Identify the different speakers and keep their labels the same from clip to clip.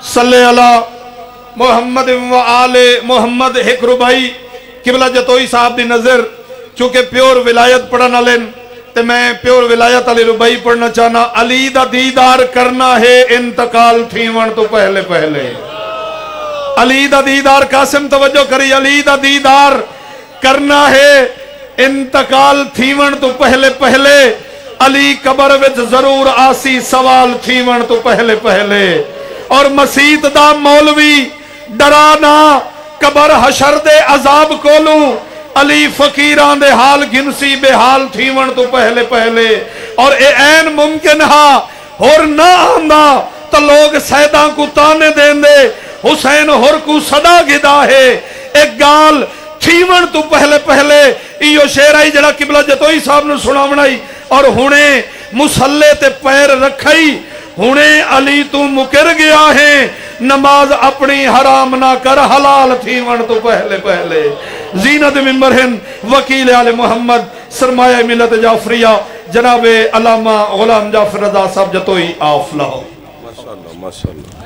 Speaker 1: सल्ले अला मुहम्मद व आले मुहम्मद। एक रुबाई किबला जतोई साहब दी नजर चूंकि प्योर विलायत पढ़न वाले ते मैं प्योर विलायत वाली रुबाई पढ़ना चाहना। अली दा दीदार करना है इंतकाल थीवन तो पहले पहले। अली दा दीदार, कासिम तवज्जो करी, अली दा दीदार करना है इंतकाल थीवन तो पहले पहले। अली कबर विच जरूर आसी सवाल थीवन तो पहले पहले। और मसीत दा मौलवी डरा ना कबर हशर दे अजाब कोलू। अली फकीरां दे हाल गिनसी बेहाल थीवन तो पहले पहले। और ए ऐन मुमकिन हा होर ना आंदा तो लोग सैदा को ताने देंदे, हुसैन होर को सदा गिदा है। एक गाल थीवन तो पहले पहले इयो शेर आई जड़ा किबला जतोई साहब ने सुनावनाई। और हुणे मुसल्ले ते पैर रखई, हुणे अली तू मुकर गया है, नमाज अपनी हराम ना कर हलाल थीवन तो पहले पहले। जीनत मिंबर हिंद वकील आले मोहम्मद सरमाया मिलत जाफरिया जनाबे अलामा गुलाम जाफर रजा साहब जतोई आफला।
Speaker 2: माशाअल्लाह माशाअल्लाह।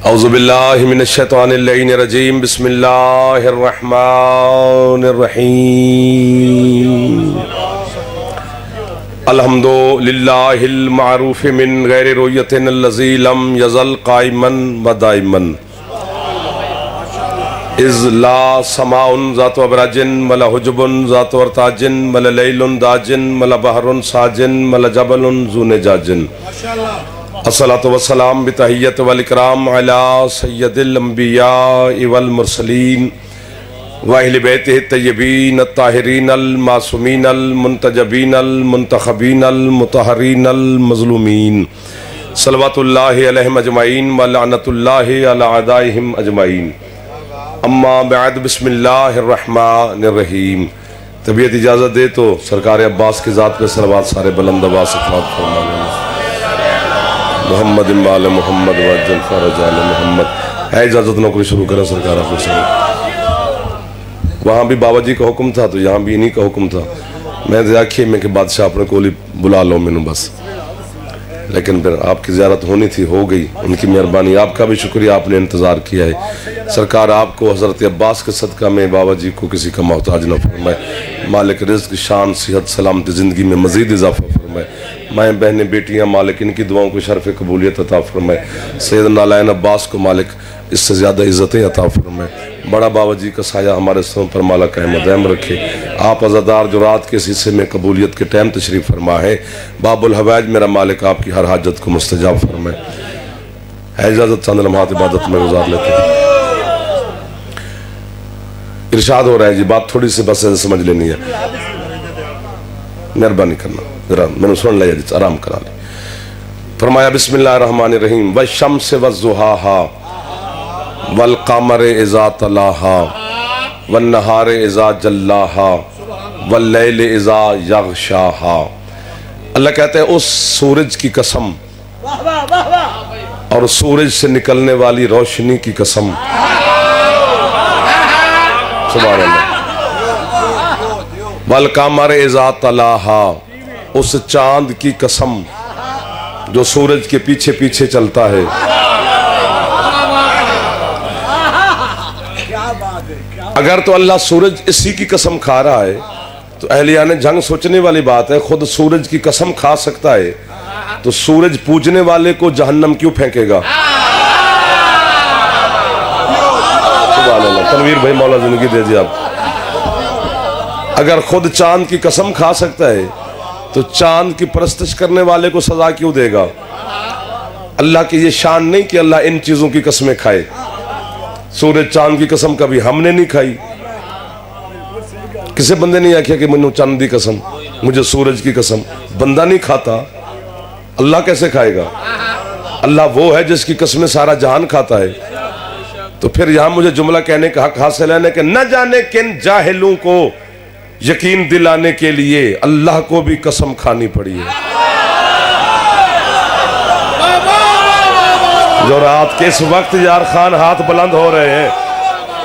Speaker 2: औज़ुबिल्लाहि मिनश्शैतानिर्रजीम बिस्मिल्लाहिर्रहमानिर्रहीम। अल्हम्दुलिल्लाहिल मारूफ मिन गैरि रुयतिन अल्लज़ी लम यज़ल काइमन व दाइमन। इज़ ला समाउन ज़ातु अबराजिन वला हुजुबुन ज़ातु अरताजिन वला लैलुन दाजिन वला बहरुन साजिन वला जबलुन ज़ुने जाजिन। अस्सलातु वस्सलाम बितहियत वल इकराम अला सय्यदिल अंबिया वल मुरसलीन व अहले बैतिहि तय्यबीन अत्ताहिरीन अल मासूमीन अल मुंतजबीन अल मुंतखबीन अल मुतहरीन अल मज़लूमीन सल्लल्लाहु अलैहिम अजमईन व लअनतुल्लाहि अला अदाइहिम अजमईन। अम्मा बाद बिस्मिल्लाहिर्रहमानिर्रहीम। तबीयत इजाज़त दे तो सरकार अब्बास की ज़ात पे सलवात सारे बुलंद आवाज़ से फरमाने मोहम्मद इम्बाल मोहम्मद वजल फरजाल मोहम्मद। है इजाज़त नौकरी शुरू करें सरकार आप। वहाँ भी बाबा जी का हुक्म था तो यहाँ भी इन्हीं का हुक्म था। मैं तो आखिए में कि बादशाह अपने को बुला लो मैंने बस, लेकिन फिर आपकी ज़ियारत होनी थी, हो गई, उनकी मेहरबानी। आपका भी शुक्रिया, आपने इंतज़ार किया है। सरकार आपको हज़रत अब्बास के सदका में बाबा जी को किसी का मोहताज न फरमाए। मालिक रिज़्क़ शान सेहत सलामती ज़िंदगी में मज़ीद इजाफ़ा फरमाए। माएँ बहनें बेटियाँ मालिक इनकी दुआओं को शर्फ़ कबूलियत अता फरमाए। सैयदना नालायन अब्बास को मालिक इससे ज़्यादा इज़्ज़तें अता फरमाए। बड़ा बाबा जी का साया हमारे सरों पर माला कायम दायम रखे। आप अज़ादार जो रात के हिस्से में कबूलियत के टाइम तशरीफ़ फरमा है। बाबुल हवाइज मेरा मालिक आपकी हर हाजत को मुस्तजाब फरमाए। है इजाज़त चंद लम्हात इबादत में गुजार लेते हैं। इरशाद हो रहा है जी, बात थोड़ी सी बस समझ लेनी है, मेहरबानी करना जरा मैंने सुन लिया जी, आराम करा ले। फरमाया बिस्मिल्लाहिर्रहमानिर्रहीम व शम्स व ज़ुहाहा वल क़मर इज़ा तलाहा वन नहार इज़ा जल्लाहा वल लैल इज़ा यग़शाहा। अल्लाह कहते हैं उस सूरज की कसम और सूरज से निकलने वाली रोशनी की कसम। सुभान अल्लाह। वल क़मर इज़ा तलाहा, उस चांद की कसम जो सूरज के पीछे पीछे चलता है। अगर तो अल्लाह सूरज इसी की कसम खा रहा है तो अहलियाने जंग सोचने वाली बात है। खुद सूरज की कसम खा सकता है तो सूरज पूजने वाले को जहन्नम क्यों फेंकेगा? सुभान अल्लाह। तनवीर भाई मौला जिंदगी दे दी आप। अगर खुद चांद की कसम खा सकता है तो चांद की परस्तिश करने वाले को सजा क्यों देगा? अल्लाह की ये शान नहीं कि अल्लाह इन चीजों की कसमें खाए। सूरज चांद की कसम कभी हमने नहीं खाई। किसी बंदे नहीं आखिया कि मैंने चांद की कसम, मुझे सूरज की कसम। बंदा नहीं खाता, अल्लाह कैसे खाएगा? अल्लाह वो है जिसकी कसमें सारा जहान खाता है। तो फिर यहां मुझे जुमला कहने का हक हासिल है कि न जाने किन जाहिलों को यकीन दिलाने के लिए अल्लाह को भी कसम खानी पड़ी है। जो रात के इस वक्त यार खान हाथ बुलंद हो रहे हैं,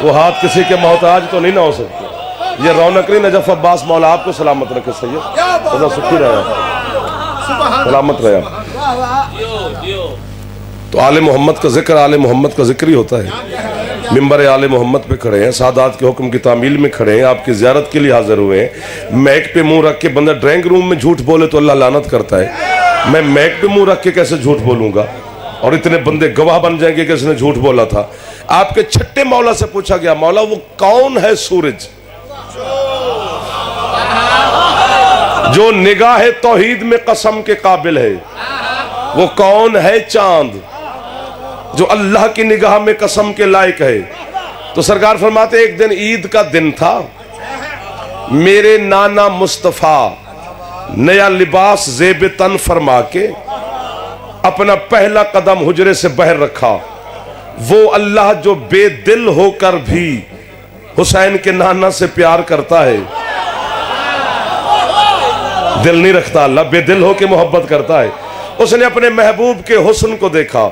Speaker 2: वो हाथ किसी के मोहताज तो नहीं ना हो सकते। ये रौनकरी नजफ अब्बास मौला आपको सलामत रखे सैयद, सदा सुखी रहे, सलामत रहे। तो आले मोहम्मद का जिक्र आले मोहम्मद का जिक्र ही होता है। मिंबर आले मोहम्मद पे खड़े हैं, सादात के हुक्म की तामील में खड़े हैं, आपकी ज़ियारत के लिए हाजिर हुए हैं। मैक पे मुंह रख के बंदा ड्राइंग रूम में झूठ बोले तो अल्लाह लानत करता है। मैं मैक पे मुंह रख के कैसे झूठ बोलूंगा, और इतने बंदे गवाह बन जाएंगे कि इसने झूठ बोला था। आपके छठे मौला से पूछा गया, मौला वो कौन है सूरज जो निगाह तौहीद में कसम के काबिल है? वो कौन है चांद जो अल्लाह की निगाह में कसम के लायक है? तो सरकार फरमाते, एक दिन ईद का दिन था, मेरे नाना मुस्तफा नया लिबास ज़ेब तन फरमा के अपना पहला कदम हुजरे से बाहर रखा। वो अल्लाह जो बेदिल होकर भी हुसैन के नाना से प्यार करता है, दिल नहीं रखता, अल्लाह बेदिल होकर मोहब्बत करता है। उसने अपने महबूब के हुस्न को देखा,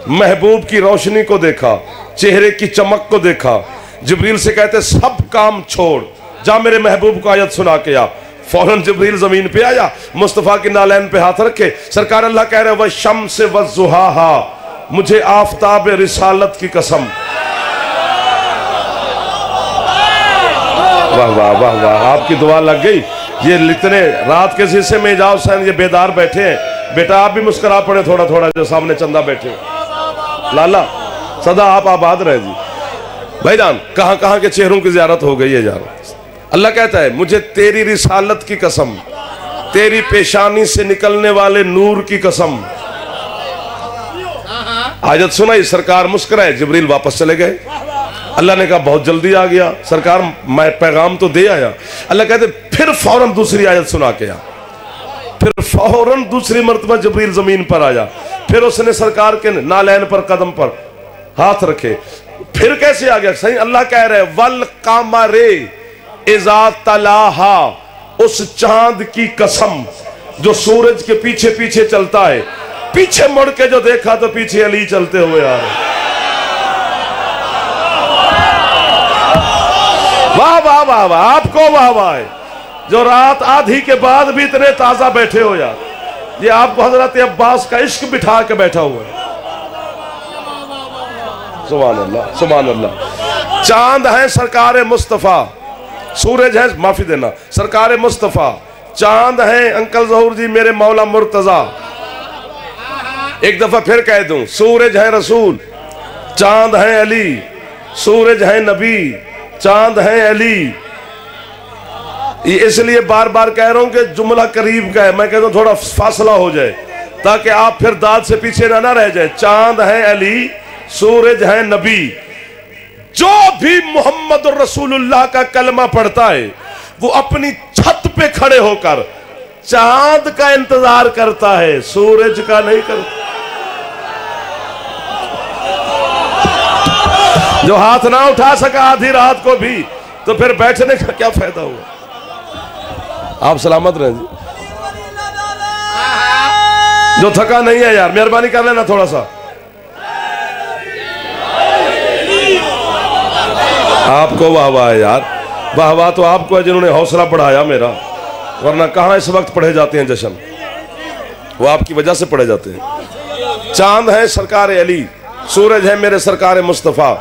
Speaker 2: महबूब की रोशनी को देखा, चेहरे की चमक को देखा। जिब्रील से कहते, सब काम छोड़, जा मेरे महबूब को आयत सुना के आ। फौरन जिब्रील जमीन पे आया, मुस्तफा की नालैन पे हाथ रखे। सरकार अल्लाह कह रहे, वह शम्स व ज़ुहाहा, मुझे आफताब रिसालत की कसम। वाह वाह वाह वाह, आपकी दुआ लग गई। ये इतने रात के शीशे में जाओ सैन, ये बेदार बैठे हैं। बेटा आप भी मुस्कुरा पड़े थोड़ा थोड़ा, जो सामने चंदा बैठे। लाला सदा आप आबाद रहे जी। भाईजान कहां कहां के चेहरों की ज़ियारत हो गई है यार। अल्लाह कहता है, मुझे तेरी रिसालत की कसम, तेरी पेशानी से निकलने वाले नूर की कसम। आयत सुनाई, सरकार मुस्कुराए, जिब्रील वापस चले गए। अल्लाह ने कहा बहुत जल्दी आ गया सरकार, मैं पैगाम तो दे आया। अल्लाह कहते फिर फौरन दूसरी आयत सुना के आ। फिर फौरन दूसरी मर्तबा जिब्रील जमीन पर आया। फिर उसने सरकार के नालैन पर कदम पर हाथ रखे। फिर कैसे आ गया? सही अल्लाह कह रहे, वल कामरे इज़ा तलाहा, उस चांद की कसम जो सूरज के पीछे पीछे चलता है। पीछे मुड़ के जो देखा तो पीछे अली चलते हुए आ रहे। वाह वाह वाह वाह, आपको वाह वाह है जो रात आधी के बाद भी इतने ताजा बैठे हो यार। ये आपको हजरत अब्बास का इश्क बिठा के बैठा हुआ है। सुभान अल्लाह सुभान अल्लाह। चांद है सरकार मुस्तफा, सूरज है, माफी देना, सरकार मुस्तफा। चांद है अंकल जहूर जी मेरे मौला मुर्तजा। एक दफा फिर कह दूं, सूरज है रसूल, चांद है अली। सूरज है नबी, चांद है अली। इसलिए बार बार कह रहा हूं कि जुमला करीब का है, मैं कहता हूं थोड़ा फासला हो जाए ताकि आप फिर दाद से पीछे ना रह जाए। चांद है अली, सूरज है नबी। जो भी मोहम्मद रसूलुल्लाह का कलमा पढ़ता है वो अपनी छत पे खड़े होकर चांद का इंतजार करता है, सूरज का नहीं करता। जो हाथ ना उठा सका आधी रात को भी, तो फिर बैठने का क्या फायदा हुआ? आप सलामत रहे जी। जो थका नहीं है यार मेहरबानी कर लेना थोड़ा सा। आपको वाह वाह है यार, वाह वाह तो आपको है जिन्होंने हौसला बढ़ाया मेरा, वरना कहां इस वक्त पढ़े जाते हैं जश्न, वो आपकी वजह से पढ़े जाते हैं। चांद है सरकार अली, सूरज है मेरे सरकार मुस्तफा।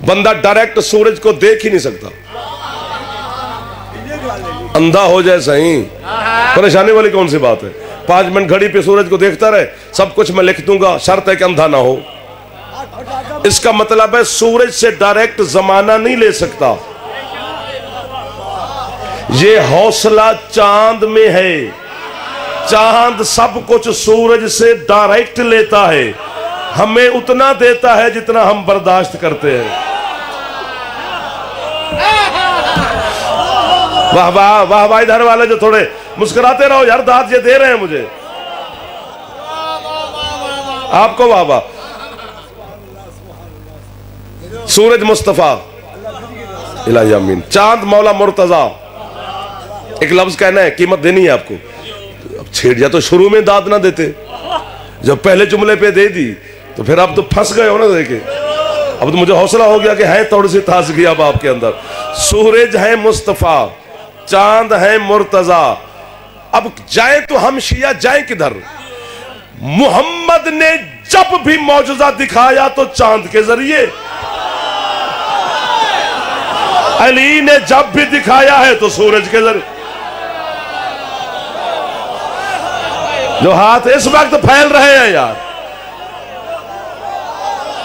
Speaker 2: बंदा डायरेक्ट सूरज को देख ही नहीं सकता, अंधा हो जाए सही, परेशानी वाली कौन सी बात है? 5 मिनट घड़ी पे सूरज को देखता रहे, सब कुछ मैं लिख दूंगा, शर्त है कि अंधा ना हो। इसका मतलब है सूरज से डायरेक्ट जमाना नहीं ले सकता। ये हौसला चांद में है। चांद सब कुछ सूरज से डायरेक्ट लेता है, हमें उतना देता है जितना हम बर्दाश्त करते हैं। वाह वाह वाह वाह। इधर वाले जो थोड़े मुस्कुराते रहो यार, दाद ये दे रहे हैं मुझे। आपको वाह वाह। सूरज मुस्तफा इलाही अमीन, चांद मौला मुर्तजा। एक लफ्ज कहना है, कीमत देनी है आपको। अब छेड़ जा तो शुरू में दाद ना देते, जब पहले जुमले पे दे दी तो फिर आप तो फंस गए हो ना देखे। अब तो मुझे हौसला हो गया कि है थोड़ी सी ताजगी अब आपके अंदर। सूरज है मुस्तफा, चांद है मुर्तजा। अब जाए तो हम शिया जाए किधर? मोहम्मद ने जब भी मौजूदा दिखाया तो चांद के जरिए, अली ने जब भी दिखाया है तो सूरज के जरिए। जो हाथ इस वक्त फैल रहे हैं यार,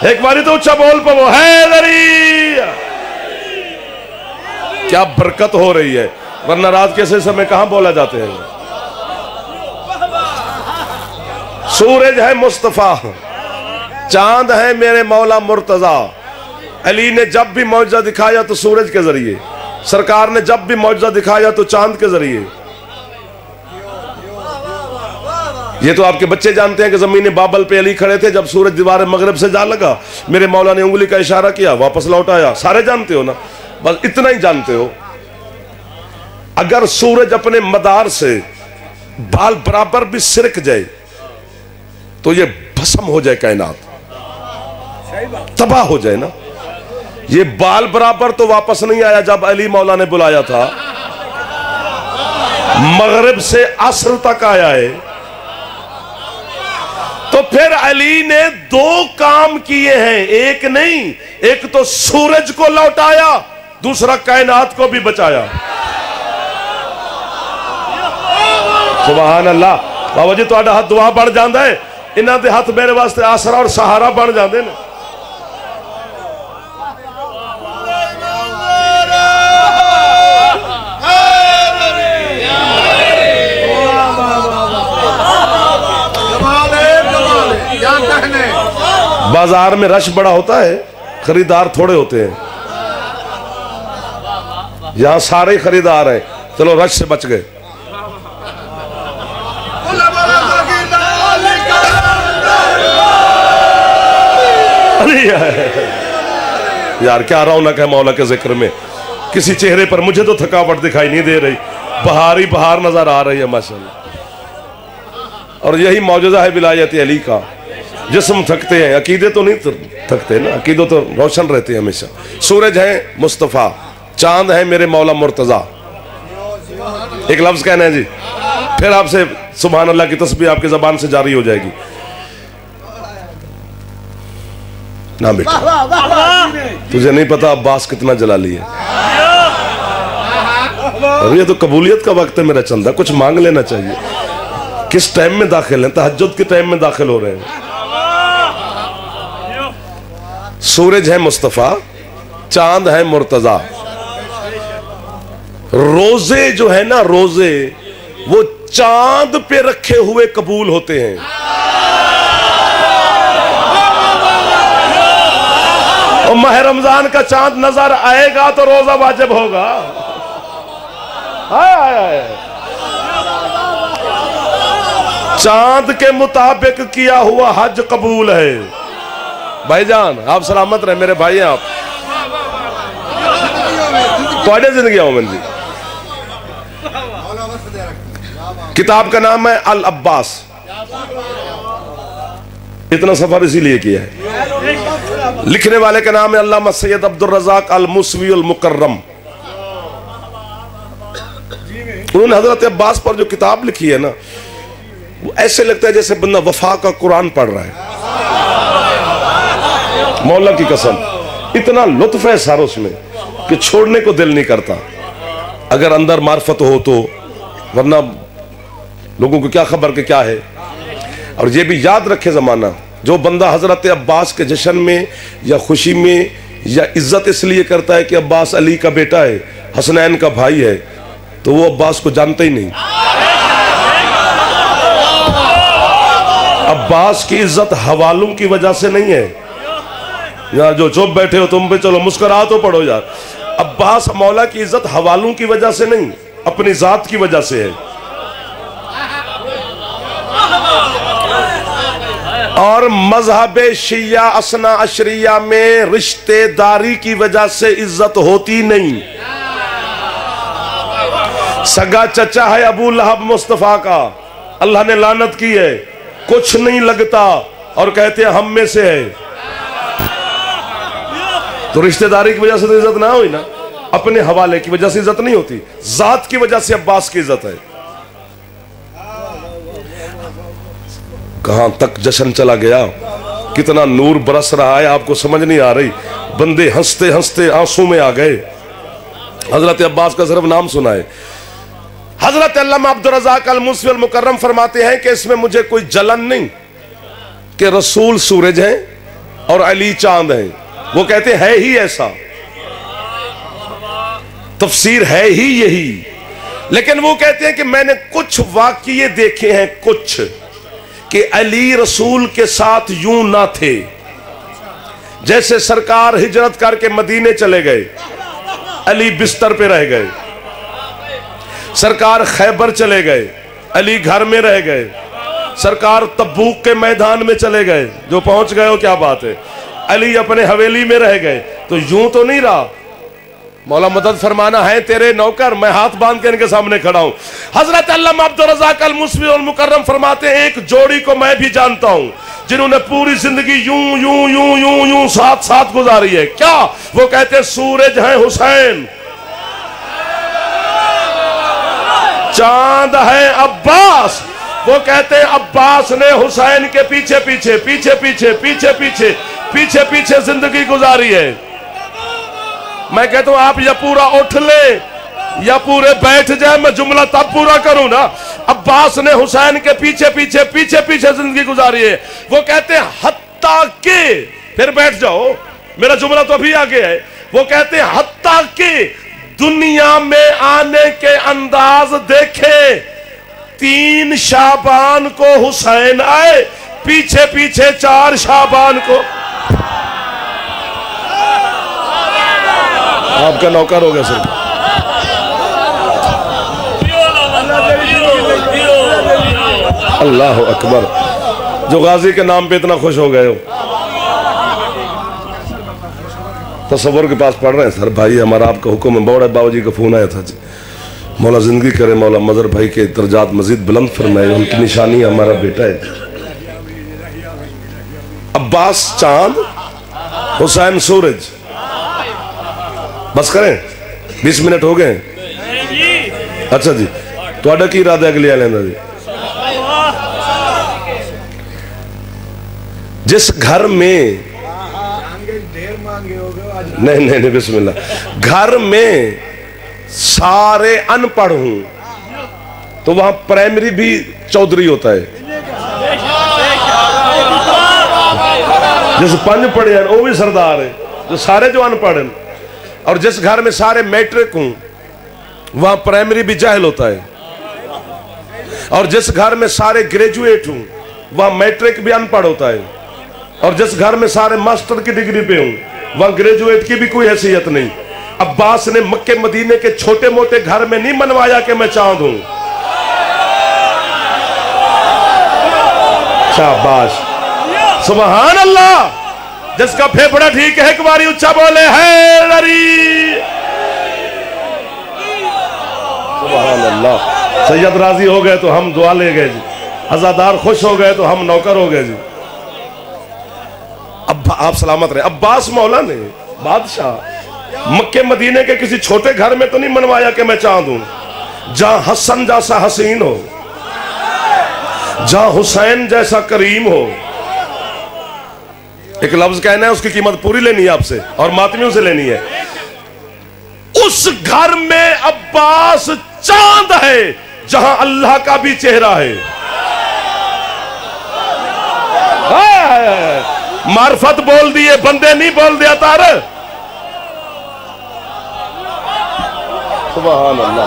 Speaker 2: एक बारी तो ऊंचा बोल पे वो हैदरी, क्या बरकत हो रही है, वरना रात के ऐसे समय कहां बोला जाते हैं। सूरज है मुस्तफा, चांद है मेरे मौला मुर्तजा। अली ने जब भी मौजज़ा दिखाया तो सूरज के जरिए, सरकार ने जब भी मौजज़ा दिखाया तो चांद के जरिए। ये तो आपके बच्चे जानते हैं कि जमीन बाबल पे अली खड़े थे, जब सूरज दीवार मगरब से जा लगा मेरे मौला ने उंगली का इशारा किया, वापस लौट आया। सारे जानते हो ना, बस इतना ही जानते हो। अगर सूरज अपने मदार से बाल बराबर भी सिरक जाए तो ये भस्म हो जाए, कायनात तबाह हो जाए ना। ये बाल बराबर तो वापस नहीं आया जब अली मौला ने बुलाया था, मगरिब से असर तक आया है। तो फिर अली ने दो काम किए हैं, एक नहीं, एक तो सूरज को लौटाया, दूसरा कायनात को भी बचाया। सुभान अल्लाह। बाबा जी तुहाडा हाथ दुआ बढ़ जाता है, इन्हां दे हाथ मेरे वास्ते आसरा और सहारा बन जाते हैं। बाजार में रश बड़ा होता है, खरीदार थोड़े होते हैं। यहां सारे खरीदार हैं, चलो रश से बच गए। यार क्या रौनक है मौला के जिक्र में, किसी चेहरे पर मुझे तो थकावट दिखाई नहीं दे रही, बहार ही बहार नजर आ रही है माशाल्लाह। और यही मौजूदा है विलायत अली का। जिस्म थकते हैं, अकीदे तो नहीं थकते ना, अकीदे तो रोशन रहते हैं हमेशा। सूरज है मुस्तफ़ा, चांद है मेरे मौला मुर्तजा। एक लफ्ज कहना है जी, फिर आपसे सुभान अल्लाह की तस्बीह आपकी जबान से जारी हो जाएगी। ना बेटा, तुझे नहीं पता अब्बास कितना जलाली है। और ये तो कबूलियत का वक्त है मेरा चंदा, कुछ मांग लेना चाहिए। किस टाइम में दाखिल हैं? तहज्जुद के टाइम में दाखिल हो रहे हैं। सूरज है मुस्तफा, चांद है मुर्तजा। रोजे जो है ना, रोजे वो चांद पे रखे हुए कबूल होते हैं। और माह रमजान का चांद नजर आएगा तो रोजा वाजिब होगा। चांद के मुताबिक किया हुआ हज कबूल है। भाईजान आप सलामत रहे, मेरे भाई हैं आप। थोड़े जिंदगी मोमिन जी। किताब का नाम है अल अब्बास। इतना सफर इसीलिए किया है। लिखने वाले का नाम है अल्लामा सैयद अब्दुल रज़ाक अल मुसवी अल मुकर्रम। उन्होंने हजरत अब्बास पर जो किताब लिखी है ना, वो ऐसे लगता है जैसे बंदा वफा का कुरान पढ़ रहा है। मौला की कसम, इतना लुत्फ है सारा उसमें कि छोड़ने को दिल नहीं करता, अगर अंदर मार्फत हो तो, वरना लोगों को क्या खबर कि क्या है। और ये भी याद रखे जमाना, जो बंदा हजरत अब्बास के जश्न में या खुशी में या इज्जत इसलिए करता है कि अब्बास अली का बेटा है, हसनैन का भाई है, तो वो अब्बास को जानता ही नहीं। अब्बास की इज्जत हवालों की वजह से नहीं है। यार जो चुप बैठे हो तुम पे, चलो मुस्कुरा तो पड़ो यार। अब्बास मौला की इज्जत हवालों की वजह से नहीं, अपनी जात की वजह से है। और मजहब शिया असना अशरिया में रिश्तेदारी की वजह से इज्जत होती नहीं। सगा चचा है अबू लहब मुस्तफा का, अल्लाह ने लानत की है, कुछ नहीं लगता और कहते हैं हम में से है। तो रिश्तेदारी की वजह से तो इज्जत ना हुई ना, अपने हवाले की वजह से इज्जत नहीं होती, जात की वजह से अब्बास की इज्जत है। कहां तक जश्न चला गया, कितना नूर बरस रहा है, आपको समझ नहीं आ रही। बंदे हंसते हंसते आंसू में आ गए। हजरत अब्बास का सिर्फ नाम सुना है। हजरत अल्लामा अब्दुल रज़ाक अल मुस्वी अल मुकर्रम फरमाते हैं कि इसमें मुझे कोई जलन नहीं कि रसूल सूरज हैं और अली चांद हैं। वो कहते हैं ही ऐसा, तफसीर है ही यही। लेकिन वो कहते हैं कि मैंने कुछ वाक़ये देखे हैं, कुछ कि अली रसूल के साथ यूं ना थे जैसे सरकार हिजरत करके मदीने चले गए, अली बिस्तर पे रह गए। सरकार खैबर चले गए, अली घर में रह गए। सरकार तबूक के मैदान में चले गए, जो पहुंच गए हो क्या बात है, अली अपने हवेली में रह गए। तो यूं तो नहीं रहा। मौला मदद फरमाना है तेरे नौकर, मैं हाथ बांध के इनके सामने खड़ा हूं। हजरत अल्लामा अब्दुल रज़ाक अल मुस्वी अल मुकर्रम फरमाते हैं एक जोड़ी को मैं भी जानता हूं जिन्होंने पूरी जिंदगी यूं यूं यूं यूं यूं साथ साथ गुजारी है। क्या? वो कहते सूरज हैं हुसैन, चांद है अब्बास। वो कहते अब्बास ने हुसैन के पीछे पीछे पीछे पीछे पीछे पीछे पीछे पीछे जिंदगी गुजारी है। मैं कहता हूं आप या पूरा उठ ले या पूरे बैठ जाए, मैं जुमला तब पूरा करूं ना। अब्बास ने हुसैन के पीछे पीछे पीछे पीछे जिंदगी गुजारी है। वो कहते हत्ता के, फिर बैठ जाओ, मेरा जुमला तो अभी आगे है। वो कहते हत्ता के दुनिया में आने के अंदाज देखे 3 शाबान को हुसैन आए, पीछे पीछे 4 शाबान को। आपका नौकर हो गया सर। अल्लाह अकबर, जो गाजी के नाम पे इतना खुश हो गए हो। तसव्वुर के पास पढ़ रहे हैं सर भाई, हमारा आपका हुक्म है। बड़े बाबू जी का फोन आया था जी, मौला जिंदगी करे, मौला मजर भाई के दर्जात मजीद बुलंद फरमाए, उनकी निशानी हमारा बेटा है। अब्बास चांद, हुसैन सूरज। बस करें, 20 मिनट हो गए। अच्छा जी, तो की इरादा अगले लेना जी। जिस घर में नहीं नहीं नहीं बिस्मिल्लाह, घर में सारे अनपढ़ हूं तो वहां प्राइमरी भी चौधरी होता है। जिस 5 पढ़े हैं वो भी सरदार है, जो सारे जो अनपढ़ हैं। और जिस घर में सारे मैट्रिक हूं वहां प्राइमरी भी जाहिल होता है। और जिस घर में सारे ग्रेजुएट हूं वहां मैट्रिक भी अनपढ़ होता है। और जिस घर में सारे मास्टर की डिग्री पे हूं वहां ग्रेजुएट की भी कोई हैसियत नहीं। अब्बास ने मक्के मदीने के छोटे मोटे घर में नहीं मनवाया कि मैं चांद हूं। शाबाश, सुभान अल्लाह। जिसका फेफड़ा ठीक है एक बारी उच्चा बोले है लरी। सुभान अल्लाह। सैयद राजी हो गए तो हम दुआ ले गए जी, अज़ादार खुश हो गए तो हम नौकर हो गए जी। अब आप सलामत रहे। अब्बास मौला ने बादशाह मक्के मदीने के किसी छोटे घर में तो नहीं मनवाया कि मैं चांद हूं। जहां हसन जैसा हसीन हो, जहां हुसैन जैसा करीम हो। एक लफ्ज कहना है, उसकी कीमत पूरी लेनी है आपसे और मातमियों से लेनी है। उस घर में अब्बास चांद है जहां अल्लाह का भी चेहरा है। मार्फत बोल दिए, बंदे नहीं बोल दिया तार। सुभान अल्लाह।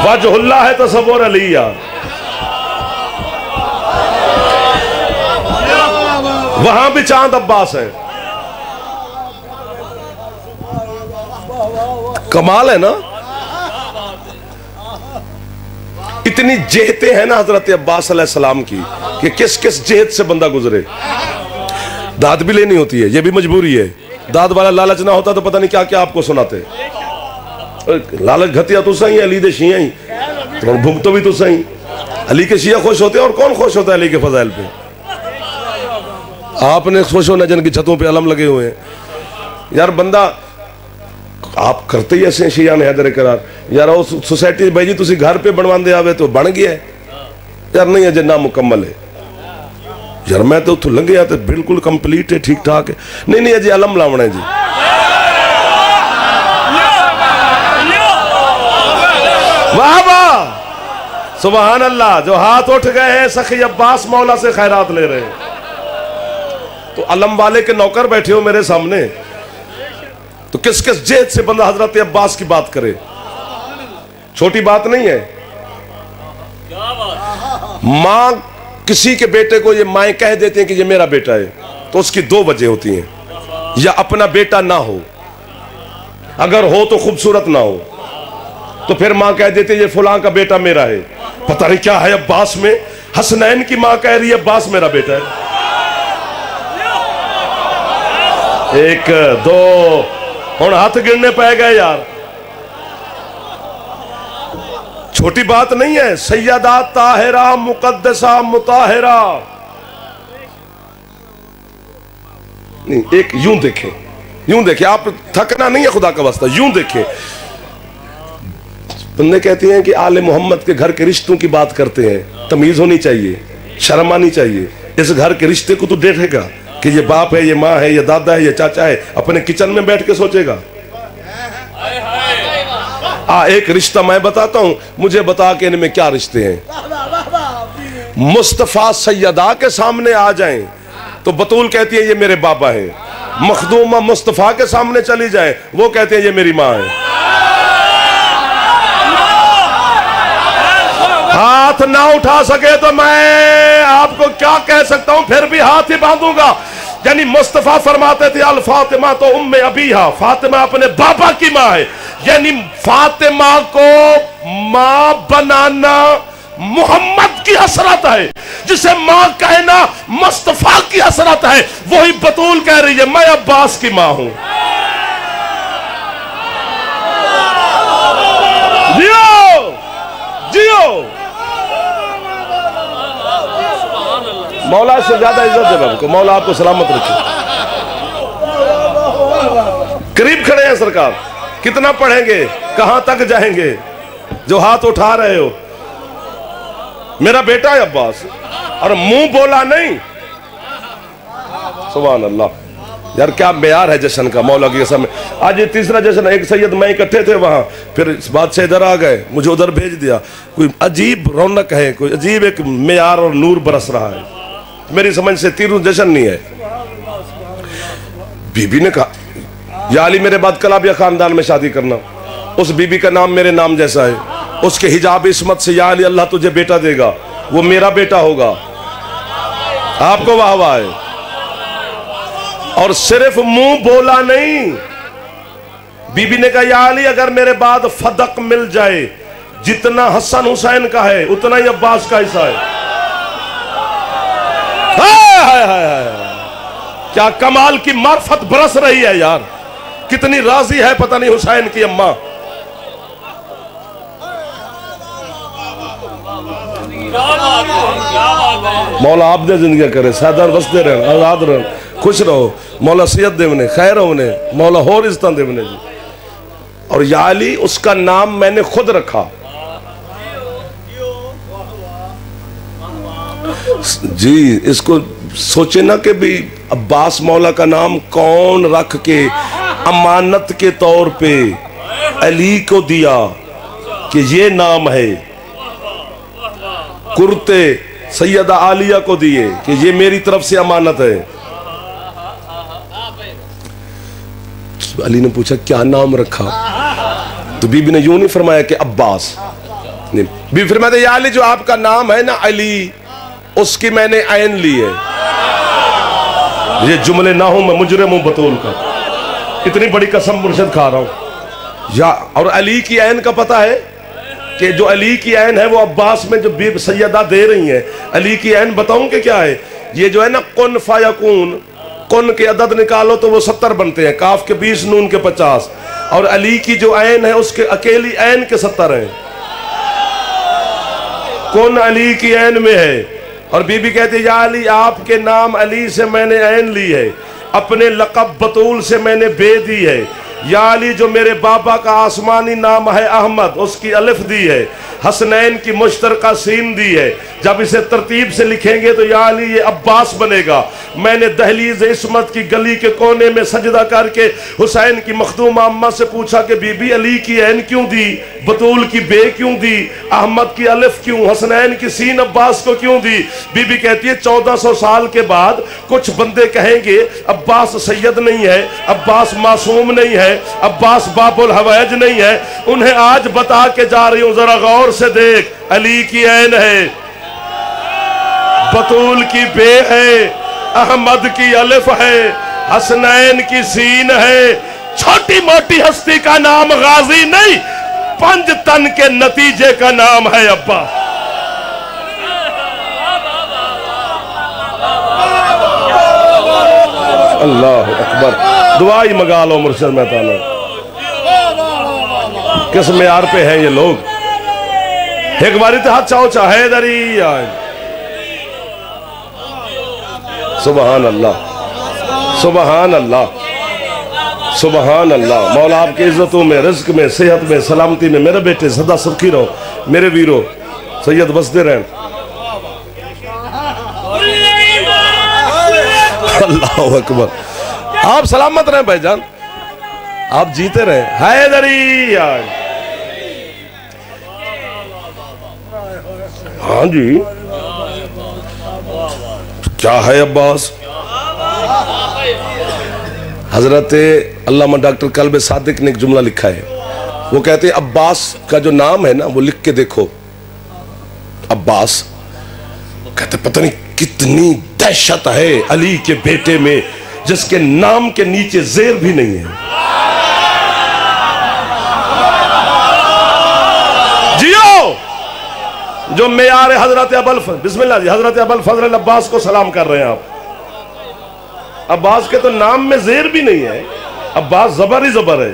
Speaker 2: वजहुल्लाह है तसव्वुर अलिया। वहां भी चांद अब्बास है। कमाल है ना। इतनी जेहते हैं ना हजरत अब्बास अलैहिस्सलाम की। कि किस किस जेहद से बंदा गुजरे। दाद भी लेनी होती है, ये भी मजबूरी है। दाद वाला लालच ना होता तो पता नहीं क्या क्या आपको सुनाते। लालच घतिया तो सही, अली दे शिया ही तो भुग तो भी तो सही। अली के शिया खुश होते हैं, और कौन खुश होता है अली के फजाइल पे? आपने खुश होना जिनकी छतों पे अलम लगे हुए हैं। यार बंदा आप करते ही ऐसे शिया ने हैदर करार यार वो सोसाइटी भाई जी तुसी घर पे बनवाते आवे तो बन गया है यार, नहीं अजे ना मुकम्मल है यार। मैं तो उतो लंघिया तो बिल्कुल कंप्लीट है, ठीक ठाक है। नहीं नहीं अजे अलम लावना है जी। वाह वाह सुभान अल्लाह। जो हाथ उठ गए हैं सखी अब्बास मौला से खैरात ले रहे हैं। तो अलम वाले के नौकर बैठे हो मेरे सामने, तो किस किस जेद से बंदा हजरत अब्बास की बात करे? छोटी बात नहीं है। मां किसी के बेटे को, ये माएं कह देते हैं कि ये मेरा बेटा है, तो उसकी दो वजह होती हैं। या अपना बेटा ना हो, अगर हो तो खूबसूरत ना हो, तो फिर मां कह देती है ये फलां का बेटा मेरा है। पता नहीं क्या है अब्बास में। हसनैन की मां कह रही है अब्बास मेरा बेटा है। एक दो हुण हाथ गिनने पै गए यार, छोटी बात नहीं है। सैयदा ताहिरा मुकद्दसा मुताहिरा, नहीं एक यूं देखें, यूं देखें, आप थकना नहीं है खुदा का वास्ता, यूं देखें। बंदे कहते हैं कि आले मोहम्मद के घर के रिश्तों की बात करते हैं, तमीज होनी चाहिए, शर्म आनी चाहिए। इस घर के रिश्ते को तो देखेगा कि ये बाप है, ये माँ है, ये दादा है, ये चाचा है, अपने किचन में बैठ के सोचेगा। एक रिश्ता मैं बताता हूं, मुझे बता के इनमें क्या रिश्ते हैं। मुस्तफा सैयदा के सामने आ जाएं तो बतूल कहती है ये मेरे बाबा है। मखदूमा मुस्तफा के सामने चली जाए, वो कहते हैं ये मेरी माँ है। हाथ ना उठा सके तो मैं आपको क्या कह सकता हूं, फिर भी हाथ ही बांधूंगा। यानी मुस्तफा फरमाते थे अल फातिमा तो उम्मे अबीहा, फातिमा अपने बाबा की मां है। यानी फातिमा को मां बनाना मोहम्मद की हसरत है, जिसे मां कहना मुस्तफा की हसरत है। वही बतूल कह रही है मैं अब्बास की मां हूं। जियो जियो, मौला से ज्यादा इज्जत है आपको, मौला आपको सलामत रखे। करीब खड़े हैं सरकार, कितना पढ़ेंगे, कहां तक जाएंगे? जो हाथ उठा रहे हो, मेरा बेटा है अब्बास, और मुंह बोला नहीं। सुभान अल्लाह। यार क्या मेयार है जश्न का मौला की कसम। आज ये तीसरा जश्न, एक सैयद मैं इकट्ठे थे वहां, फिर इस बात से इधर आ गए, मुझे उधर भेज दिया। कोई अजीब रौनक है, कोई अजीब एक मेयार और नूर बरस रहा है। मेरी समझ से तीनों जश्न नहीं है। बीबी ने कहा या अली मेरे बाद कलाबिया खानदान में शादी करना। उस बीबी का नाम मेरे नाम जैसा है, उसके हिजाब इस्मत से या अली अल्लाह तुझे बेटा देगा, वो मेरा बेटा होगा। आपको वाह वाह है। और सिर्फ मुंह बोला नहीं, बीबी ने कहा या अली अगर मेरे बाद फदक मिल जाए, जितना हसन हुसैन का है उतना ही अब्बास का हिस्सा है। क्या कमाल की मार्फत बरस रही है यार, कितनी राजी है पता नहीं हुसैन की अम्मा। मौला आप दे जिंदगी करे, सादर बसते रहे, आजाद रहे, खुश रहो। मौला सेहत देवने, खैर होने, मौला होर इज्जत देवने जी। और या अली उसका नाम मैंने खुद रखा जी। इसको सोचे ना कि भी अब्बास मौला का नाम कौन रख के अमानत के तौर पे अली को दिया कि ये नाम है। कुर्ते सैयदा आलिया को दिए कि ये मेरी तरफ से अमानत है। अली ने पूछा क्या नाम रखा, तो बीबी ने यूं नहीं फरमाया कि अब्बास, नहीं, बीबी फरमाते या अली जो आपका नाम है ना अली, उसकी मैंने ऐन ली है। ये जुमले ना हूं मैं मुजरिम हूं बतूल का, इतनी बड़ी कसम मुर्शिद खा रहा हूं। या और अली की ऐन का पता है कि जो अली की ऐन है वो अब्बास में जो बीबी सैयदा दे रही हैं, अली की ऐन बताऊं कि क्या है? ये जो है ना कुन फायकून, कुन के अदद निकालो तो वो 70 बनते हैं, काफ के 20 नून के 50, और अली की जो ऐन है उसके अकेली ऐन के 70 हैं। कुन अली की ऐन में है। और बीबी कहती है या अली आपके नाम अली से मैंने ऐन ली है, अपने लक़ब बतूल से मैंने बे दी है। या अली जो मेरे बाबा का आसमानी नाम है अहमद, उसकी अलिफ दी है, हसनैन की मुश्तरका सीन दी है। जब इसे तरतीब से लिखेंगे तो या अली ये अब्बास बनेगा। मैंने दहलीज इस्मत की गली के कोने में सजदा करके हुसैन की मखदूम अम्मा से पूछा कि बीबी अली की ऐन क्यों दी, बतूल की बे क्यों दी, अहमद की अलिफ क्यों, हसनैन की सीन अब्बास को क्यों दी? बीबी कहती है 1400 साल के बाद कुछ बंदे कहेंगे अब्बास सैयद नहीं है, अब्बास मासूम नहीं है, अब्बास बाबुल हवैज नहीं है। उन्हें आज बता के जा रही हूं, जरा गौर से देख, अली की ऐन है, बतूल की बे है, अहमद की अलिफ है, हसनैन की सीन है। छोटी मोटी हस्ती का नाम गाजी नहीं, 5 तन के नतीजे का नाम है अब्बास। अल्लाह अकबर। दुआ ही मंगा लो मुर्शिद में ताला। किस मेयार पे हैं ये लोग? एक बारी तो हाथ चाहो चाहे दरी आज। सुबहान अल्लाह, सुबहान अल्लाह, सुबहान अल्लाह। मौला आपकी इज्जतों में, रिज्क में, सेहत में, सलामती में मेरे बेटे सदा सुखी रहो। मेरे वीरों सैयद बसते रहें। अल्लाह अकबर। आप सलामत रहें भाईजान, आप जीते रहे। हैदरी आज। हाँ जी, क्या है अब्बास? हजरत अल्लामा डॉक्टर कल्बे सादिक ने एक जुमला लिखा है। वो कहते हैं अब्बास का जो नाम है ना, वो लिख के देखो, अब्बास। कहते पता नहीं कितनी दहशत है अली के बेटे में, जिसके नाम के नीचे जेर भी नहीं है। जियो जो मेयार हजरत अबुल, बिस्मिल्लाह जी, हजरत अबुल फजल अब्बास को सलाम कर रहे हैं आप। अब्बास के तो नाम में जेर भी नहीं है, अब्बास जबर ही जबर है।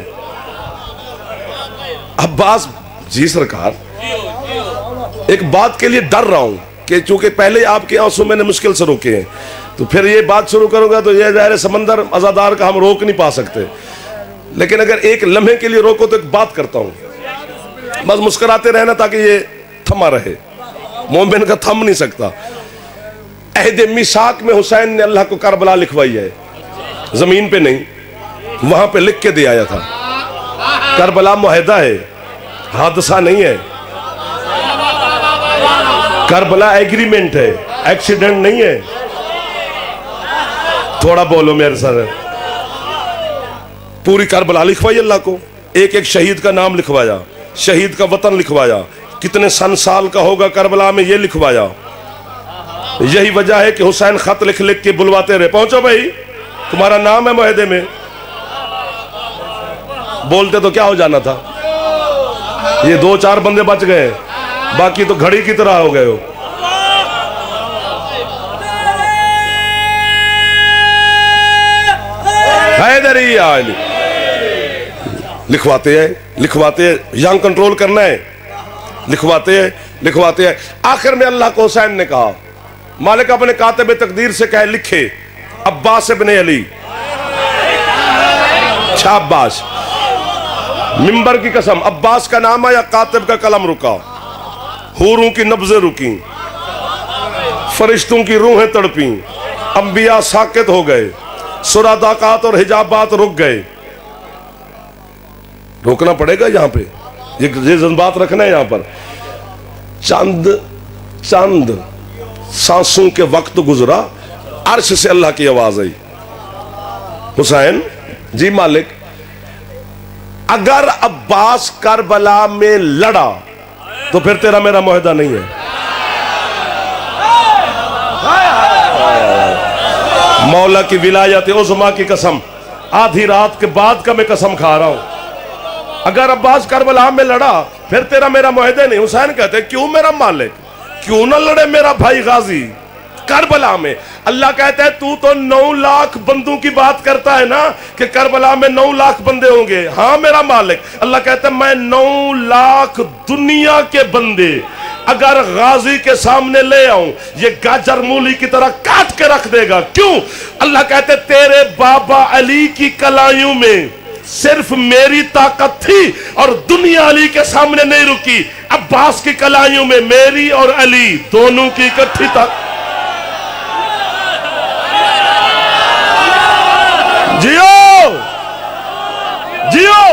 Speaker 2: अब्बास जी सरकार, एक बात के लिए डर रहा हूं कि चूंकि पहले आपके आंसू मैंने मुश्किल से रोके हैं, तो फिर ये बात शुरू करूंगा तो ये जाहिर समंदर अजादार का हम रोक नहीं पा सकते। लेकिन अगर एक लम्हे के लिए रोको तो एक बात करता हूं, बस मुस्कुराते रहना ताकि ये थमा रहे। मोमिन का थम नहीं सकता। अहद मिसाक में हुसैन ने अल्लाह को करबला लिखवाई है, जमीन पे नहीं, वहां पे लिख के दे आया था। करबला मुआहदा है, हादसा नहीं है। करबला एग्रीमेंट है, एक्सीडेंट नहीं है। थोड़ा बोलो मेरे साथ। पूरी करबला लिखवाई अल्लाह को, एक एक शहीद का नाम लिखवाया, शहीद का वतन लिखवाया, कितने सन साल का होगा करबला में ये लिखवाया। यही वजह है कि हुसैन खत लिख लिख के बुलवाते रहे, पहुंचो भाई तुम्हारा नाम है मुआहदे में। बोलते तो क्या हो जाना था, ये 2-4 बंदे बच गए, बाकी तो घड़ी की तरह हो गए हो। हैदरी आली लिखवाते हैं, लिखवाते हैं, यहां कंट्रोल करना है, लिखवाते हैं, लिखवाते हैं। आखिर में अल्लाह को हुसैन ने कहा, मालिक अपने कातिब तकदीर से कहे लिखे अब्बास इब्ने अली। शाबाश, मिंबर की कसम, अब्बास का नाम आया, कातिब का कलम रुका, हूरों की नब्जें रुकी, फरिश्तों की रूहें तड़पी, अंबिया साकित हो गए, सुरादाकात और हिजाबात रुक गए। रोकना पड़ेगा यहां पे, ये जज्बात रखना है यहां पर। चंद सांसों के वक्त गुजरा, अर्श से अल्लाह की आवाज आई, हुसैन जी मालिक, अगर अब्बास करबला में लड़ा तो फिर तेरा मेरा मुआहदा नहीं है। मौला की विलायत उज़्मा की कसम, आधी रात के बाद का मैं कसम खा रहा हूं, अगर अब्बास करबला में लड़ा फिर तेरा मेरा मुआहदा नहीं। हुसैन कहते क्यों मेरा मालिक, क्यों ना लड़े मेरा भाई गाजी करबला में। अल्लाह कहता है तू तो 9 लाख बंदों की बात करता है ना कि करबला में 9 लाख बंदे होंगे। हाँ मेरा मालिक, अल्लाह कहता है मैं 9 लाख दुनिया के बंदे अगर गाजी के सामने ले आऊं ये गाजर मूली की तरह काट के रख देगा। क्यों? अल्लाह कहते तेरे बाबा अली की कलाइयों में सिर्फ मेरी ताकत थी और दुनिया अली के सामने नहीं रुकी। अब्बास की कलाइयों में मेरी और अली दोनों की इकट्ठी ताकत। जियो जियो,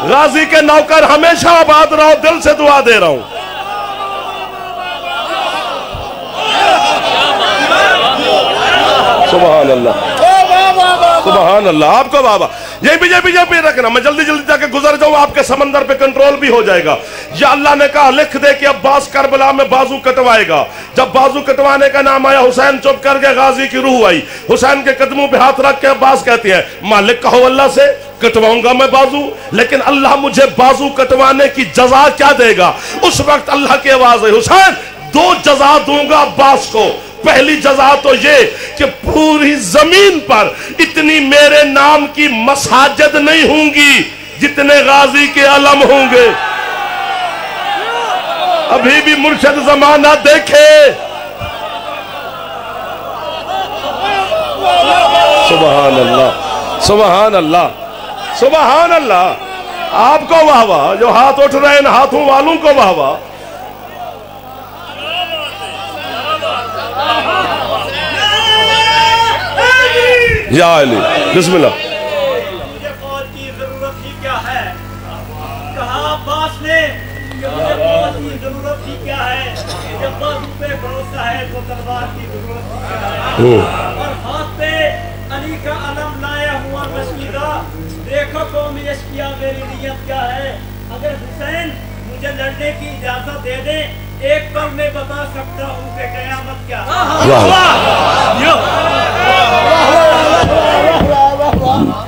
Speaker 2: गाजी के नौकर हमेशा आबाद रहो, दिल से दुआ दे रहा हूं। सुभान अल्लाह सुभान अल्लाह। आपको बाबा ये बीजेपी रखना, मैं जल्दी जल्दी जाके गुजर जाऊं, आपके समंदर पे कंट्रोल भी हो जाएगा। या अल्लाह ने कहा लिख दे कि अब्बास करबला में बाजू कटवाएगा। जब बाजू कटवाने का नाम आया हुसैन चुप कर गया, गाजी की रूह आई। हुसैन के कदमों पे हाथ रख के अब्बास कहती है मालिक कहो अल्लाह से कटवाऊंगा मैं बाजू, लेकिन अल्लाह मुझे बाजू कटवाने की जजा क्या देगा। उस वक्त अल्लाह की आवाज है हुसैन 2 जजा दूंगा अब्बास को। पहली जजा तो ये कि पूरी जमीन पर इतनी मेरे नाम की मसाजिद नहीं होंगी जितने गाजी के अलम होंगे। अभी भी मुर्शिद जमाना देखे। सुभान अल्लाह सुभान अल्लाह सुभान अल्लाह। आपको वाह वाह, जो हाथ उठ रहे हैं हाथों वालों को वाह वाह। या अली बिस्मिल्लाह।
Speaker 3: मुझे फौज की जरूरत ही क्या है, कहा अब्बास ने कि मुझे फौज की जरूरत ही क्या है, जब बाजू पे भरोसा है तो तलवार की जरूरत ही क्या है। और हाथ पे अली का अलम लाया हुआ कशीदा, देखो कौमी अश्किया मेरी नियत क्या है। अगर हुसैन मुझे लड़ने की इजाजत दे दे एक पल में बता सकता हूँ कि कयामत क्या है।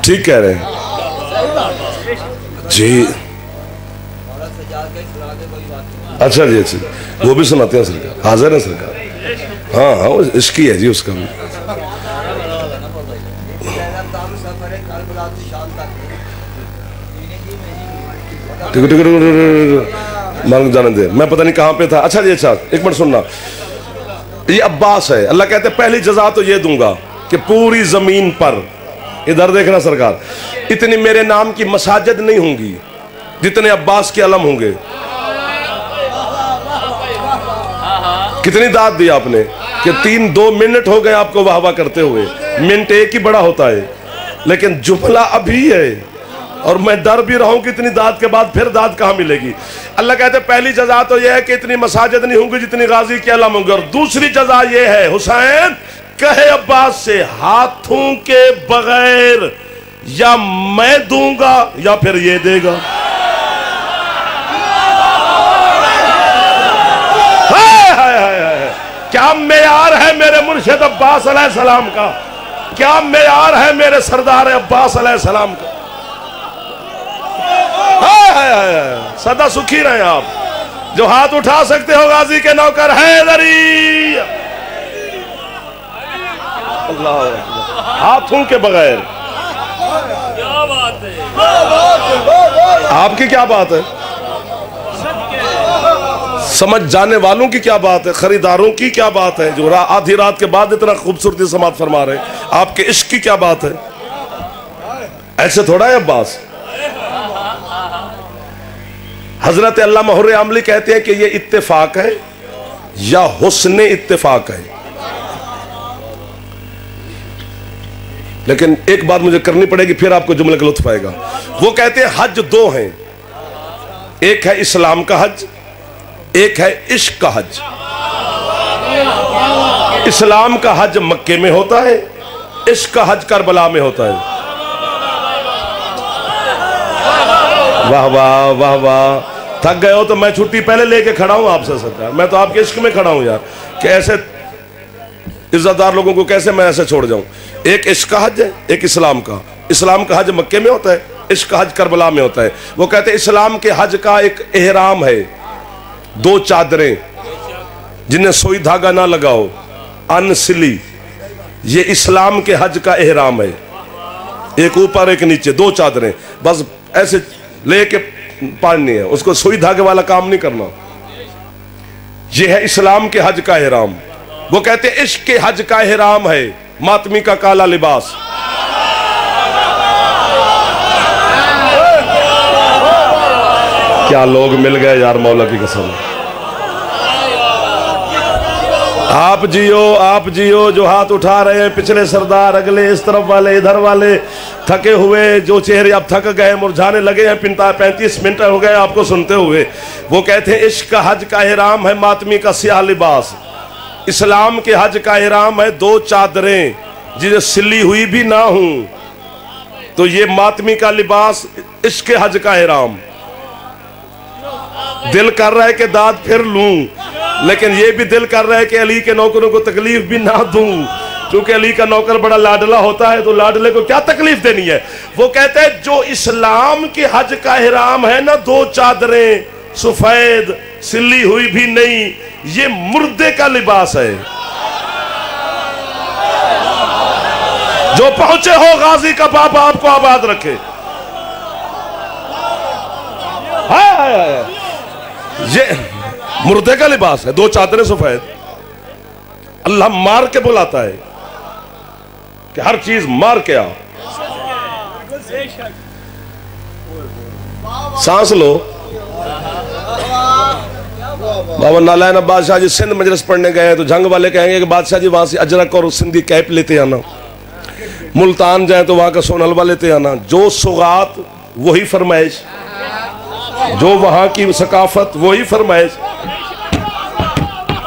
Speaker 2: ठीक कह रहे हैं जी। अच्छा जी अच्छा, वो भी सुनाते हैं सरकार, हाजिर है सरकार। हाँ हाँ वो इश्की है जी उसका भी। मांग जाने दे, मैं पता नहीं कहां पे था। अच्छा जी अच्छा, एक मिनट सुनना। ये अब्बास है, अल्लाह कहते हैं पहली जजा तो ये दूंगा कि पूरी जमीन पर, इधर देखना सरकार, इतनी मेरे नाम की मसाजिद नहीं होंगी जितने अब्बास के अलम होंगे। कितनी दाद दी आपने कि 2 मिनट हो गए आपको वाह वाह करते हुए। मिनट एक ही बड़ा होता है, लेकिन जुमला अभी है और मैं डर भी रहा हूं कि इतनी दाद के बाद फिर दाद कहां मिलेगी। अल्लाह कहते हैं पहली जजा तो यह है कि इतनी मसाजिद नहीं होंगी जितनी गाजी के अलम होंगे। और दूसरी जजा यह है हुसैन कहे अब्बास से हाथों के बगैर या मैं दूंगा या फिर ये देगा। हाय हाय हाय हाय, क्या मेयार है मेरे मुर्शिद अब्बास अलैहिस्सलाम का, क्या मेयार है मेरे सरदार अब्बास अलैहिस्सलाम का। सदा सुखी रहे आप। जो हाथ उठा सकते हो गाजी के नौकर हैदरी। अल्लाह, हाथों के बगैर।
Speaker 3: क्या बात है,
Speaker 2: आपकी क्या बात है, समझ जाने वालों की क्या बात है, खरीदारों की क्या बात है जो आधी रात के बाद इतना खूबसूरती समात फरमा रहे। आपके इश्क की क्या बात है। ऐसे थोड़ा है अब्बास। हजरत अल्लामा हुर्रे आमली कहते हैं कि ये इत्तेफाक है या हुस्ने इत्तेफाक है। लेकिन एक बात मुझे करनी पड़ेगी, फिर आपको जुमले का लुत्फ आएगा। वो कहते हैं हज 2 हैं, एक है इस्लाम का हज, एक है इश्क का हज। इस्लाम का हज मक्के में होता है, इश्क का हज करबला में होता है। वाह वाह वाह वाह। थक गए हो तो मैं छुट्टी पहले लेके खड़ा हूं आपसे सरकार। मैं तो आपके इश्क में खड़ा हूं यार, कि ऐसे इज्जतदार लोगों को कैसे मैं ऐसे छोड़ जाऊं। एक इश्क का हज है, एक इस्लाम का। इस्लाम का हज मक्के में होता है, इश्क हज करबला में होता है। वो कहते हैं इस्लाम के हज का एक एहराम है, 2 चादरें जिन्हें सुई धागा ना लगाओ, अनसिली, ये इस्लाम के हज का एहराम है। एक ऊपर एक नीचे 2 चादरें, बस ऐसे लेके पानी है, उसको सुई धागे वाला काम नहीं करना। ये है इस्लाम के हज का एहराम। वो कहते हैं इश्क के हज का एहराम है मातमी का काला लिबास। क्या लोग मिल गए यार, मौला की कसम। आप जियो जो हाथ उठा रहे हैं, पिछले सरदार, अगले इस तरफ वाले, इधर वाले, थके हुए जो चेहरे अब थक गए, मुरझाने लगे हैं, 35 मिनट हो गए आपको सुनते हुए। वो कहते हैं इश्क का हज का एहराम है मातमी का स्याह लिबास। इस्लाम के हज का एहराम है 2 चादरें जिन्हें सिली हुई भी ना हूं, तो ये मातमी का लिबास, इश्क के हज का एहराम। दिल कर रहा है कि दाद फिर लूं, लेकिन ये भी दिल कर रहा है कि अली के नौकरों को तकलीफ भी ना दूं, क्योंकि अली का नौकर बड़ा लाडला होता है, तो लाडले को क्या तकलीफ देनी है। वो कहते हैं जो इस्लाम के हज का एहराम है ना, 2 चादरें सफेद सिली हुई भी नहीं, ये मुर्दे का लिबास है। जो पहुंचे हो गाजी का बाप आपको आबाद रखे। ये मुर्दे का लिबास है, 2 चादरें सफेद। अल्लाह मार के बुलाता है कि हर चीज मार के आ, सांस लो। बाबा नालायन बादशाह जी सिंध मजलिस पढ़ने गए तो जंग वाले कहेंगे कि बादशाह जी वहां से अजरक और सिंधी कैप लेते आना, मुल्तान जाए तो वहां का सोन हलवा लेते आना। जो सुगात वही फरमाइश, जो वहां की सकाफत वही फरमाइश।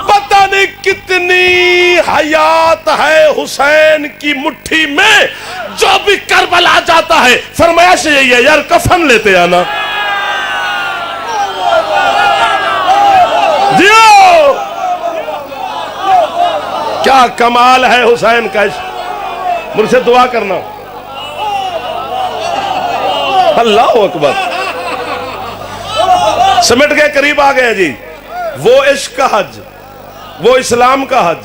Speaker 2: पता नहीं कितनी हयात है हुसैन की मुट्ठी में, जो भी करबला जाता है फरमाइश यही है, यार कफन लेते आना। जियो, क्या कमाल है हुसैन का। मुझसे दुआ करना। अल्लाह अकबर। समेट गए, करीब आ गए जी। वो इश्क का हज, वो इस्लाम का हज।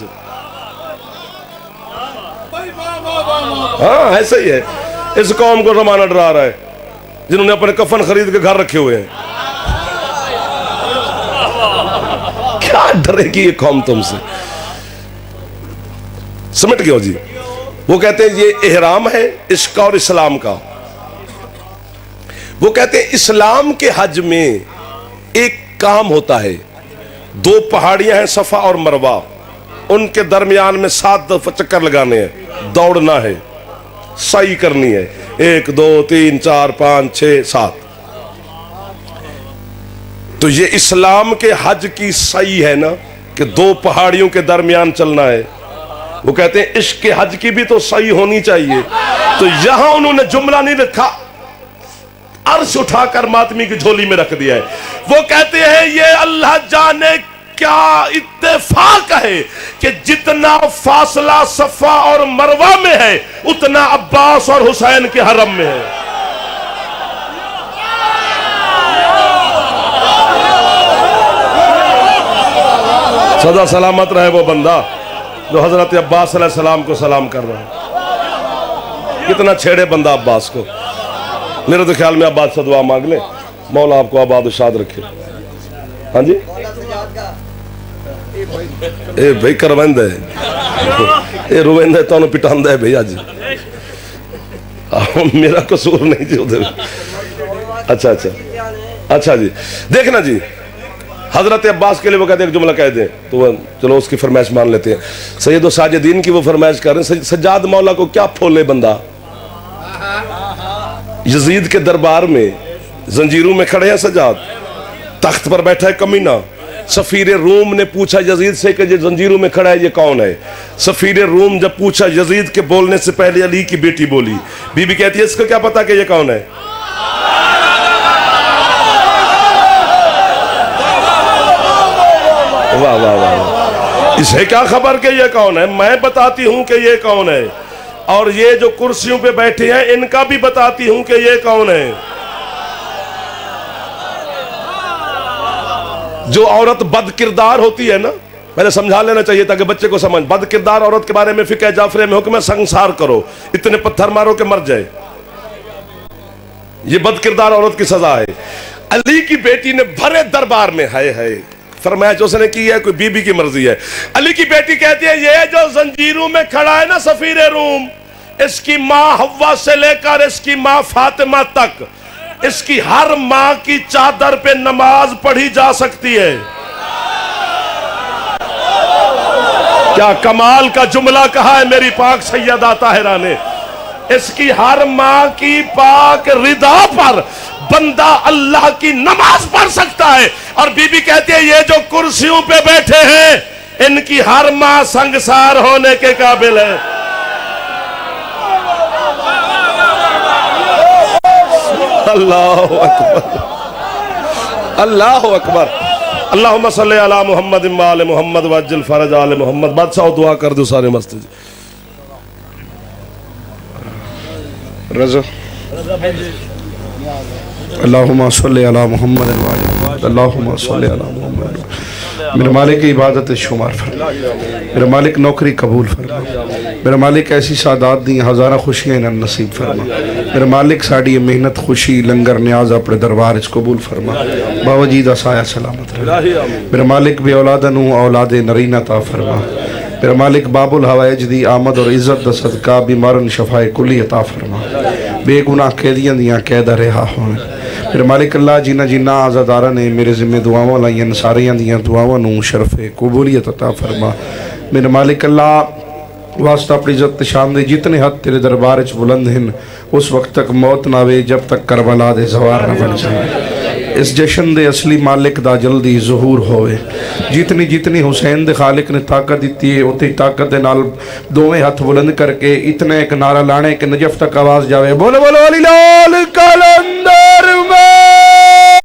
Speaker 2: हाँ ऐसा ही है। इस कौम को जमाना डरा रहा है जिन्होंने अपने कफन खरीद के घर रखे हुए हैं। क्या डरेगी ये कौम तुमसे। समझ गए जी। वो कहते हैं ये एहराम है इश्क और इस्लाम का। वो कहते हैं इस्लाम के हज में एक काम होता है, 2 पहाड़ियां हैं सफा और मरवा, उनके दरमियान में 7 दफा चक्कर लगाने हैं, दौड़ना है, सही करनी है, 1 2 3 4 5 6 7। तो ये इस्लाम के हज की सही है ना कि 2 पहाड़ियों के दरमियान चलना है। वो कहते हैं इश्क के हज की भी तो सही होनी चाहिए। तो यहां उन्होंने जुमला नहीं रखा, अर्श उठाकर मातमी की झोली में रख दिया है। वो कहते हैं ये अल्लाह जाने क्या इत्तेफाक है कि जितना फासला सफा और मरवा में है उतना अब्बास और हुसैन के हरम में है। सदा सलामत रहे वो बंदा जो हजरत अब्बास अलैहिस्सलाम को सलाम कर रहा है। कितना छेड़े बंदा अब्बास को। मेरे तो ख्याल में अब्बास से दुआ मांग ले, मौला आपको आबाद शाद रखे। हाँ जी, ए भाई करवंद है, ए रुवेंद है तो पिटांद है भाई आज। मेरा कसूर नहीं जी उधर। अच्छा जी, देखना जी, हजरत अब्बास के लिए वो कहते हैं एक जुमला कह दें तो चलो उसकी फरमाइश मान लेते हैं। सैयद साजिदीन की वो फरमाइश कर रहे हैं, सज्जाद मौला को क्या फोले बंदा। यजीद के दरबार में जंजीरों में खड़े हैं सज्जाद, तख्त पर बैठा है कमीना। सफीर रूम ने पूछा यजीद से कि ये जंजीरों में खड़ा है ये कौन है। सफीर रूम जब पूछा, यजीद के बोलने से पहले अली की बेटी बोली। बीबी कहती है इसको क्या पता कि ये कौन है। वाह वाह वाह, इसे क्या खबर कि ये कौन है। मैं बताती हूं कि ये कौन है। और ये जो कुर्सियों पे बैठे हैं इनका भी बताती हूं कि ये कौन है। जो औरत बद किरदार होती है ना, पहले समझा लेना चाहिए ताकि बच्चे को समझ। बद किरदार औरत के बारे में फिक्र जाफरे में हुक्म है संसार करो, इतने पत्थर मारो कि मर जाए। ये बद किरदार औरत की सजा है। अली की बेटी ने भरे दरबार में है फरमाया उसने की है, कोई बीबी की मर्जी है। अली की बेटी कहती है ये जो जंजीरों में खड़ा है ना सफीर रूम, इसकी माँ हव्वा से लेकर इसकी माँ फातिमा तक, इसकी हर माँ की चादर पे नमाज पढ़ी जा सकती है। क्या कमाल का जुमला कहा है मेरी पाक सैयदा ताहिरा ने। इसकी हर माँ की पाक रिदा पर बंदा अल्लाह की नमाज पढ़ सकता है। और बीबी कहती है ये जो कुर्सियों पे बैठे हैं इनकी हर माँ संगसार होने के काबिल है। अल्लाह अकबर, अल्लाह अकबर। अल्लाहुम्मा सल्ली अला मुहम्मद व आले मुहम्मद वअज्जिल फरज आले मुहम्मद। बादशाह दुआ कर दो सारे मस्जिद रज़ा।
Speaker 4: अल्लाहुम्मा सल्ली अला मुहम्मद व आले मुहम्मद। अल्लाहुम्मा सल्ली अला मुहम्मद। मेरे मालिक की इबादत शुमार फरमा, मेरे मालिक नौकरी कबूल फरमा, मेरे मालिक ऐसी सादात दी हज़ारा खुशियां इन्हें नसीब फरमा। मेरे मालिक साड़ी मेहनत खुशी लंगर न्याज अपने दरबार च कबूल फरमा, बावजीदा साया सलामत रहे। मेरे मालिक बे औलाद नू औलाद नरीना ता फरमा। मेरे मालिक बाबुल हवाइज दी आमद और इज्जत दा सदका बीमारन शफाए कुली अता फरमा। बेगुनाह कैदियां दियां कैदा रिहा होन। मेरे मालिक अल्लाह जिन्ना जिन्ना आज़ादारा ने मेरे जिम्मे दुआवां लाइयां सारियां दियां दुआवां नू शरफ़े कबूलियत अता फरमा। मेरे मालिक अल्लाह वास्ता अपनी इज्जत शान दे जितने हद तेरे दरबार च बुलंद हैं उस वक्त तक मौत ना आवे जब तक करबला दे जवार न बन जाए। इस जश्न दे असली मालिक दा जल्दी ज़हूर होवे। जितनी जितनी हुसैन दे खालिक ने ताकत दी है उतनी ताकत दे नाल दोवें हथ बुलंद करके इतना एक नारा लाने कि नजफ तक आवाज़ जावे, बोलो बोलो अली लाल कलंदर